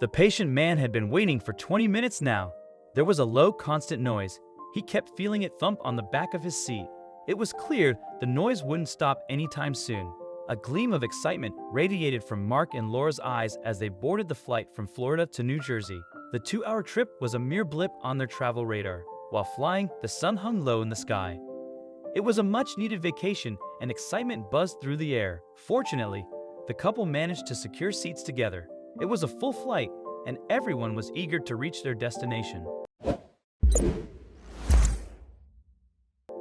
The patient man had been waiting for 20 minutes now. There was a low, constant noise. He kept feeling it thump on the back of his seat. It was clear the noise wouldn't stop anytime soon. A gleam of excitement radiated from Mark and Laura's eyes as they boarded the flight from Florida to New Jersey. The 2-hour trip was a mere blip on their travel radar. While flying, the sun hung low in the sky. It was a much-needed vacation, and excitement buzzed through the air. Fortunately, the couple managed to secure seats together. It was a full flight, and everyone was eager to reach their destination.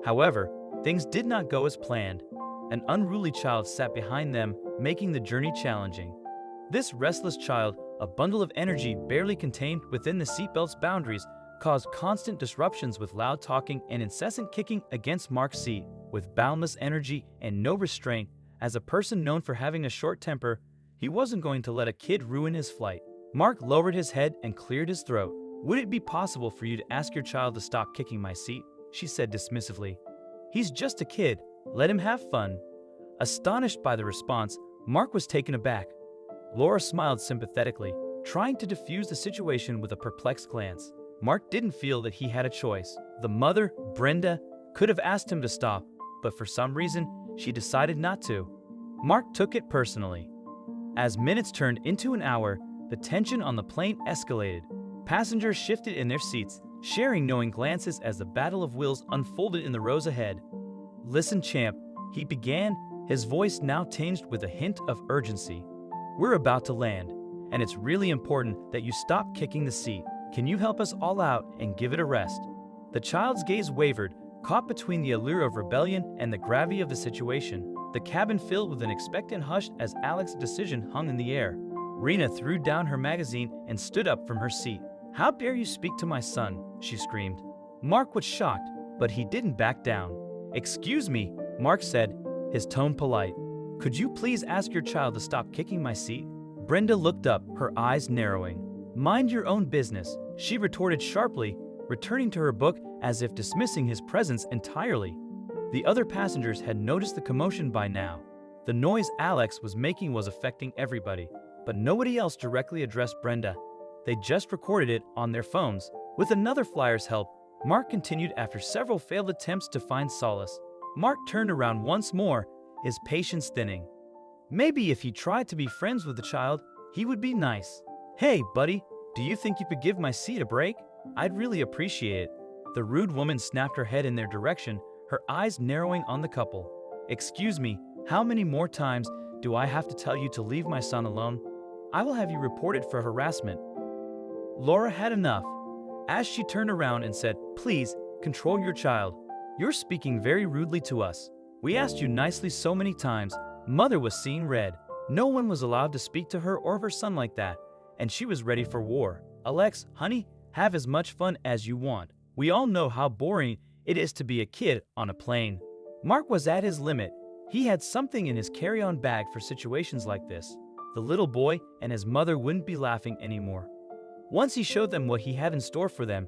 However, things did not go as planned. An unruly child sat behind them, making the journey challenging. This restless child, a bundle of energy barely contained within the seatbelt's boundaries, caused constant disruptions with loud talking and incessant kicking against Mark's seat. With boundless energy and no restraint, as a person known for having a short temper, he wasn't going to let a kid ruin his flight. Mark lowered his head and cleared his throat. "Would it be possible for you to ask your child to stop kicking my seat?" she said dismissively. "He's just a kid. Let him have fun." Astonished by the response, Mark was taken aback. Laura smiled sympathetically, trying to diffuse the situation with a perplexed glance. Mark didn't feel that he had a choice. The mother, Brenda, could have asked him to stop, but for some reason, she decided not to. Mark took it personally. As minutes turned into an hour, the tension on the plane escalated. Passengers shifted in their seats, sharing knowing glances as the battle of wills unfolded in the rows ahead. "Listen, champ," he began, his voice now tinged with a hint of urgency. "We're about to land, and it's really important that you stop kicking the seat. Can you help us all out and give it a rest?" The child's gaze wavered, caught between the allure of rebellion and the gravity of the situation. The cabin filled with an expectant hush as Alex's decision hung in the air. Rena threw down her magazine and stood up from her seat. "How dare you speak to my son?" she screamed. Mark was shocked, but he didn't back down. "Excuse me," Mark said, his tone polite. "Could you please ask your child to stop kicking my seat?" Brenda looked up, her eyes narrowing. "Mind your own business," she retorted sharply, returning to her book as if dismissing his presence entirely. The other passengers had noticed the commotion by now. The noise Alex was making was affecting everybody, but nobody else directly addressed Brenda. They just recorded it on their phones. With another flyer's help, Mark continued after several failed attempts to find solace. Mark turned around once more, his patience thinning. Maybe if he tried to be friends with the child, he would be nice. "Hey, buddy, do you think you could give my seat a break? I'd really appreciate it." The rude woman snapped her head in their direction, her eyes narrowing on the couple. "Excuse me, how many more times do I have to tell you to leave my son alone? I will have you reported for harassment." Laura had enough. As she turned around and said, "Please, control your child. You're speaking very rudely to us. We asked you nicely so many times." Mother was seeing red. No one was allowed to speak to her or her son like that, and she was ready for war. "Alex, honey, have as much fun as you want. We all know how boring it is to be a kid on a plane." Mark was at his limit. He had something in his carry-on bag for situations like this. The little boy and his mother wouldn't be laughing anymore. Once he showed them what he had in store for them,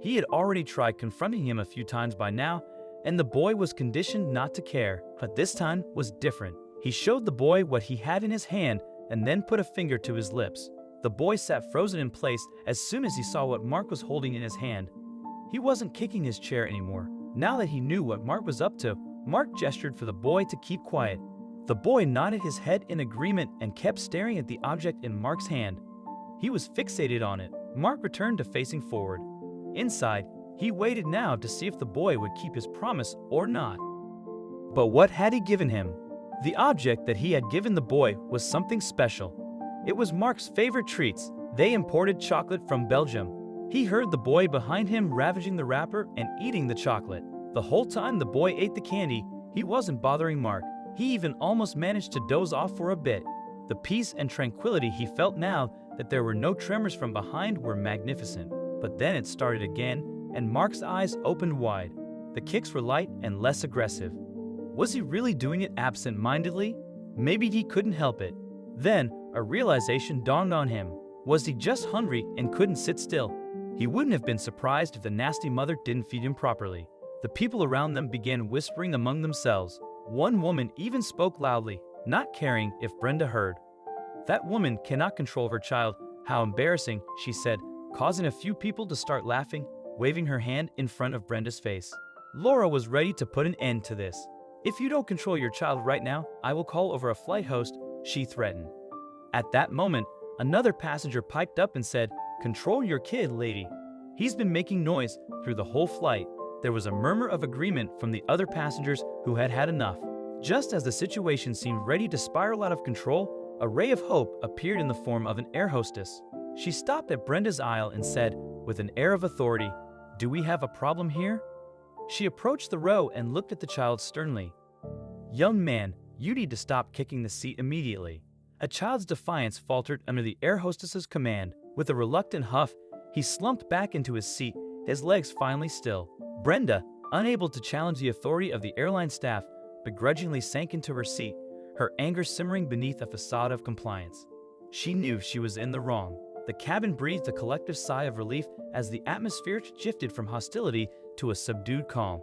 he had already tried confronting him a few times by now, and the boy was conditioned not to care. But this time was different. He showed the boy what he had in his hand and then put a finger to his lips. The boy sat frozen in place as soon as he saw what Mark was holding in his hand. He wasn't kicking his chair anymore. Now that he knew what Mark was up to, Mark gestured for the boy to keep quiet. The boy nodded his head in agreement and kept staring at the object in Mark's hand. He was fixated on it. Mark returned to facing forward. Inside, he waited now to see if the boy would keep his promise or not. But what had he given him? The object that he had given the boy was something special. It was Mark's favorite treats. They imported chocolate from Belgium. He heard the boy behind him ravaging the wrapper and eating the chocolate. The whole time the boy ate the candy, he wasn't bothering Mark. He even almost managed to doze off for a bit. The peace and tranquility he felt now that there were no tremors from behind were magnificent. But then it started again, and Mark's eyes opened wide. The kicks were light and less aggressive. Was he really doing it absent-mindedly? Maybe he couldn't help it. Then, a realization dawned on him. Was he just hungry and couldn't sit still? He wouldn't have been surprised if the nasty mother didn't feed him properly. The people around them began whispering among themselves. One woman even spoke loudly, not caring if Brenda heard. "That woman cannot control her child. How embarrassing, she said, causing a few people to start laughing, waving her hand in front of Brenda's face. Laura was ready to put an end to this. "If you don't control your child right now, I will call over a flight host," she threatened. At that moment, another passenger piped up and said, "Control your kid, lady. He's been making noise through the whole flight." There was a murmur of agreement from the other passengers who had had enough. Just as the situation seemed ready to spiral out of control, a ray of hope appeared in the form of an air hostess. She stopped at Brenda's aisle and said, with an air of authority, "Do we have a problem here?" She approached the row and looked at the child sternly. "Young man, you need to stop kicking the seat immediately." A child's defiance faltered under the air hostess's command. With a reluctant huff, he slumped back into his seat, his legs finally still. Brenda, unable to challenge the authority of the airline staff, begrudgingly sank into her seat, her anger simmering beneath a facade of compliance. She knew she was in the wrong. The cabin breathed a collective sigh of relief as the atmosphere shifted from hostility to a subdued calm.